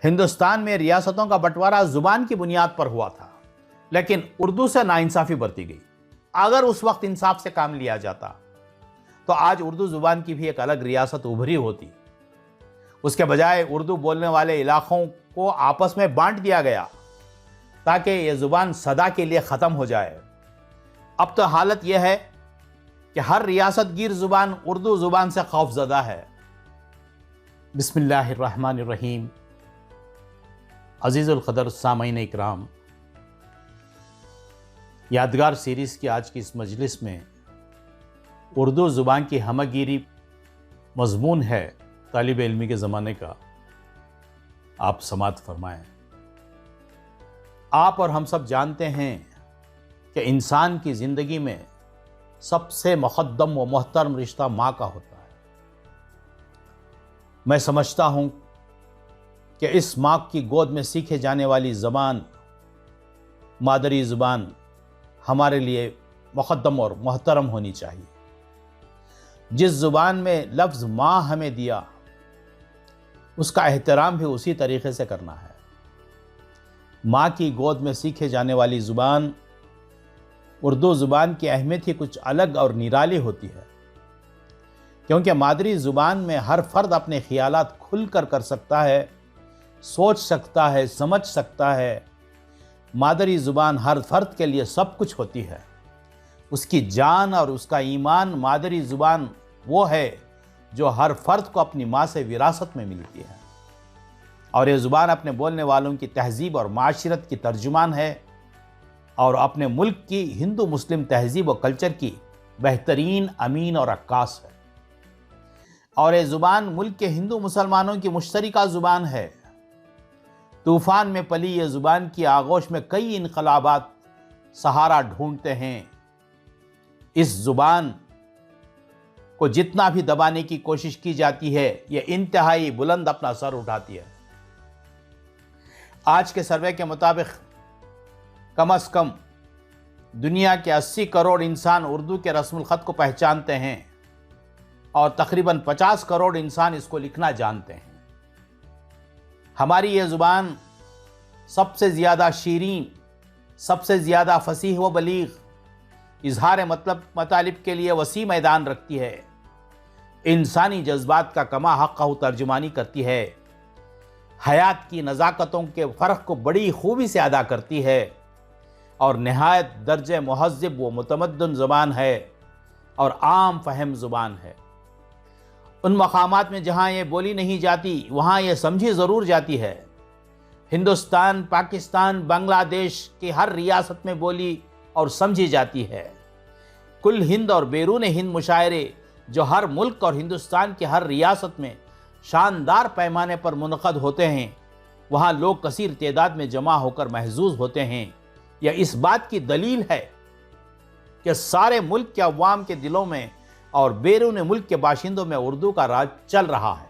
ہندوستان میں ریاستوں کا بٹوارا زبان کی بنیاد پر ہوا تھا، لیکن اردو سے ناانصافی برتی گئی۔ اگر اس وقت انصاف سے کام لیا جاتا تو آج اردو زبان کی بھی ایک الگ ریاست ابھری ہوتی۔ اس کے بجائے اردو بولنے والے علاقوں کو آپس میں بانٹ دیا گیا تاکہ یہ زبان سدا کے لیے ختم ہو جائے۔ اب تو حالت یہ ہے کہ ہر ریاست گیر زبان اردو زبان سے خوف زدہ ہے۔ بسم اللہ الرحمن الرحیم۔ عزیز القدر سامعین اکرام، یادگار سیریز کی آج کی اس مجلس میں اردو زبان کی ہمہ گیری مضمون ہے طالب علمی کے زمانے کا۔ آپ سماعت فرمائیں۔ آپ اور ہم سب جانتے ہیں کہ انسان کی زندگی میں سب سے مقدم و محترم رشتہ ماں کا ہوتا ہے۔ میں سمجھتا ہوں کہ اس ماں کی گود میں سیکھے جانے والی زبان، مادری زبان، ہمارے لیے مقدم اور محترم ہونی چاہیے۔ جس زبان میں لفظ ماں ہمیں دیا، اس کا احترام بھی اسی طریقے سے کرنا ہے۔ ماں کی گود میں سیکھے جانے والی زبان، اردو زبان کی اہمیت ہی کچھ الگ اور نرالی ہوتی ہے، کیونکہ مادری زبان میں ہر فرد اپنے خیالات کھل کر سکتا ہے، سوچ سکتا ہے، سمجھ سکتا ہے۔ مادری زبان ہر فرد کے لیے سب کچھ ہوتی ہے۔ اس کی جان اور اس کا ایمان مادری زبان وہ ہے جو ہر فرد کو اپنی ماں سے وراثت میں ملتی ہے، اور یہ زبان اپنے بولنے والوں کی تہذیب اور معاشرت کی ترجمان ہے، اور اپنے ملک کی ہندو مسلم تہذیب و کلچر کی بہترین امین اور عکاس ہے۔ اور یہ زبان ملک کے ہندو مسلمانوں کی مشترکہ زبان ہے۔ طوفان میں پلی یہ زبان کی آغوش میں کئی انقلابات سہارا ڈھونڈتے ہیں۔ اس زبان کو جتنا بھی دبانے کی کوشش کی جاتی ہے، یہ انتہائی بلند اپنا سر اٹھاتی ہے۔ آج کے سروے کے مطابق کم از کم دنیا کے 80 کروڑ انسان اردو کے رسم الخط کو پہچانتے ہیں، اور تقریباً 50 کروڑ انسان اس کو لکھنا جانتے ہیں۔ ہماری یہ زبان سب سے زیادہ شیریں، سب سے زیادہ فصیح و بلیغ، اظہار مطالب کے لیے وسیع میدان رکھتی ہے، انسانی جذبات کا کما حق ترجمانی کرتی ہے، حیات کی نزاکتوں کے فرق کو بڑی خوبی سے ادا کرتی ہے، اور نہایت درجہ مہذب و متمدن زبان ہے، اور عام فہم زبان ہے۔ ان مقامات میں جہاں یہ بولی نہیں جاتی، وہاں یہ سمجھی ضرور جاتی ہے۔ ہندوستان، پاکستان، بنگلہ دیش کی ہر ریاست میں بولی اور سمجھی جاتی ہے۔ کل ہند اور بیرون ہند مشاعرے جو ہر ملک اور ہندوستان کی ہر ریاست میں شاندار پیمانے پر منعقد ہوتے ہیں، وہاں لوگ کثیر تعداد میں جمع ہو کر محظوظ ہوتے ہیں۔ یہ اس بات کی دلیل ہے کہ سارے ملک کے عوام کے دلوں میں اور بیرون ملک کے باشندوں میں اردو کا راج چل رہا ہے،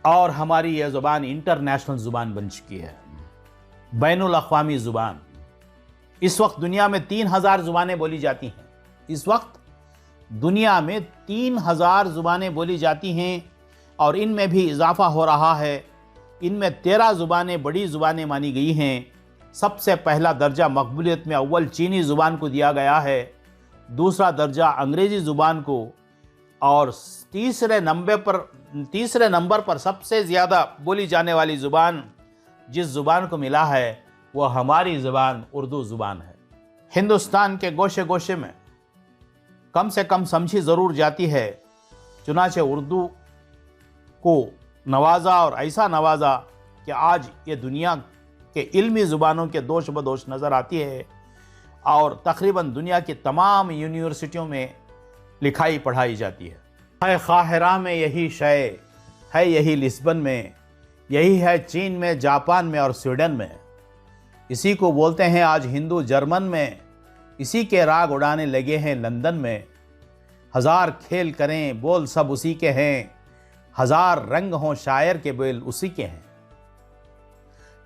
اور ہماری یہ زبان انٹرنیشنل زبان بن چکی ہے، بین الاقوامی زبان۔ اس وقت دنیا میں 3000 زبانیں بولی جاتی ہیں۔ اس وقت دنیا میں 3000 زبانیں بولی جاتی ہیں، اور ان میں بھی اضافہ ہو رہا ہے۔ ان میں 13 زبانیں بڑی زبانیں مانی گئی ہیں۔ سب سے پہلا درجہ مقبولیت میں اول چینی زبان کو دیا گیا ہے، دوسرا درجہ انگریزی زبان کو، اور تیسرے نمبر پر سب سے زیادہ بولی جانے والی زبان جس زبان کو ملا ہے وہ ہماری زبان اردو زبان ہے۔ ہندوستان کے گوشے گوشے میں کم سے کم سمجھی ضرور جاتی ہے، چنانچہ اردو کو نوازا، اور ایسا نوازا کہ آج یہ دنیا کے علمی زبانوں کے دوش بدوش نظر آتی ہے، اور تقریباً دنیا کی تمام یونیورسٹیوں میں لکھائی پڑھائی جاتی ہے۔ قاہرہ میں یہی شے ہے، یہی لسبن میں، یہی ہے چین میں، جاپان میں اور سویڈن میں۔ اسی کو بولتے ہیں آج ہندو جرمن میں، اسی کے راگ اڑانے لگے ہیں لندن میں۔ ہزار کھیل کریں بول سب اسی کے ہیں، ہزار رنگ ہوں شاعر کے بول اسی کے ہیں۔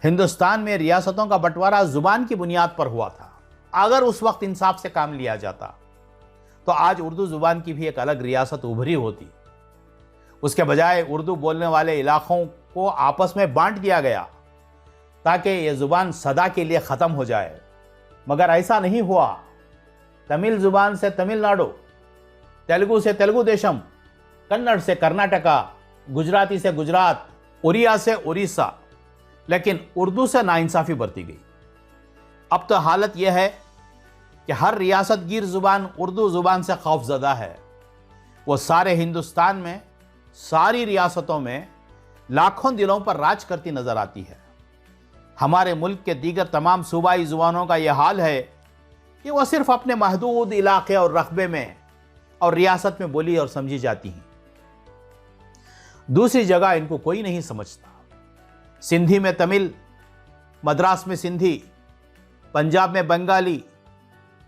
ہندوستان میں ریاستوں کا بٹوارا زبان کی بنیاد پر ہوا تھا۔ اگر اس وقت انصاف سے کام لیا جاتا تو آج اردو زبان کی بھی ایک الگ ریاست ابھری ہوتی۔ اس کے بجائے اردو بولنے والے علاقوں کو آپس میں بانٹ دیا گیا تاکہ یہ زبان سدا کے لیے ختم ہو جائے، مگر ایسا نہیں ہوا۔ تمل زبان سے تمل ناڈو، تیلگو سے تیلگو دیشم، کنڑ سے کرناٹکا، گجراتی سے گجرات، اڑیا سے اڑیسہ، لیکن اردو سے ناانصافی برتی گئی۔ اب تو حالت یہ ہے کہ ہر ریاست گیر زبان اردو زبان سے خوف زدہ ہے۔ وہ سارے ہندوستان میں، ساری ریاستوں میں لاکھوں دلوں پر راج کرتی نظر آتی ہے۔ ہمارے ملک کے دیگر تمام صوبائی زبانوں کا یہ حال ہے کہ وہ صرف اپنے محدود علاقے اور رقبے میں اور ریاست میں بولی اور سمجھی جاتی ہیں، دوسری جگہ ان کو کوئی نہیں سمجھتا۔ سندھی میں تمل، مدراس میں سندھی، پنجاب میں بنگالی،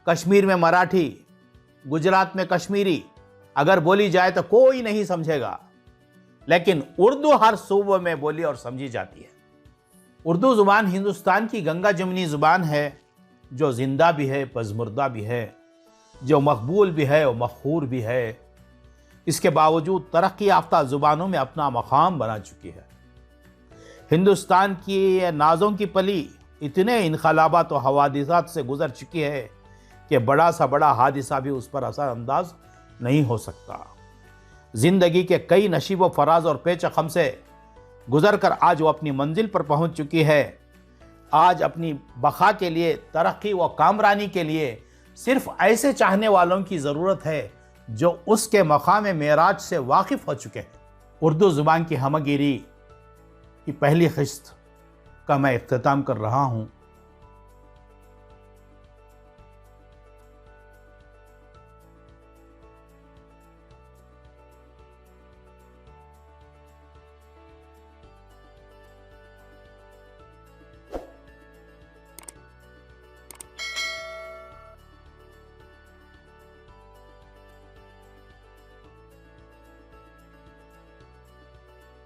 کشمیر میں مراٹھی، گجرات میں کشمیری اگر بولی جائے تو کوئی نہیں سمجھے گا، لیکن اردو ہر صوبے میں بولی اور سمجھی جاتی ہے۔ اردو زبان ہندوستان کی گنگا جمنی زبان ہے، جو زندہ بھی ہے، پزمردہ بھی ہے، جو مقبول بھی ہے اور مقہور بھی ہے۔ اس کے باوجود ترقی یافتہ زبانوں میں اپنا مقام بنا چکی ہے۔ ہندوستان کی یہ نازوں کی پلی اتنے انقلابات و حوادثات سے گزر چکی ہے کہ بڑا سا بڑا حادثہ بھی اس پر اثر انداز نہیں ہو سکتا۔ زندگی کے کئی نشیب و فراز اور پیچ و خم سے گزر کر آج وہ اپنی منزل پر پہنچ چکی ہے۔ آج اپنی بقا کے لیے، ترقی و کامرانی کے لیے صرف ایسے چاہنے والوں کی ضرورت ہے جو اس کے مقام معراج سے واقف ہو چکے ہیں۔ اردو زبان کی ہمہ گیری کی پہلی قسط کا میں اختتام کر رہا ہوں۔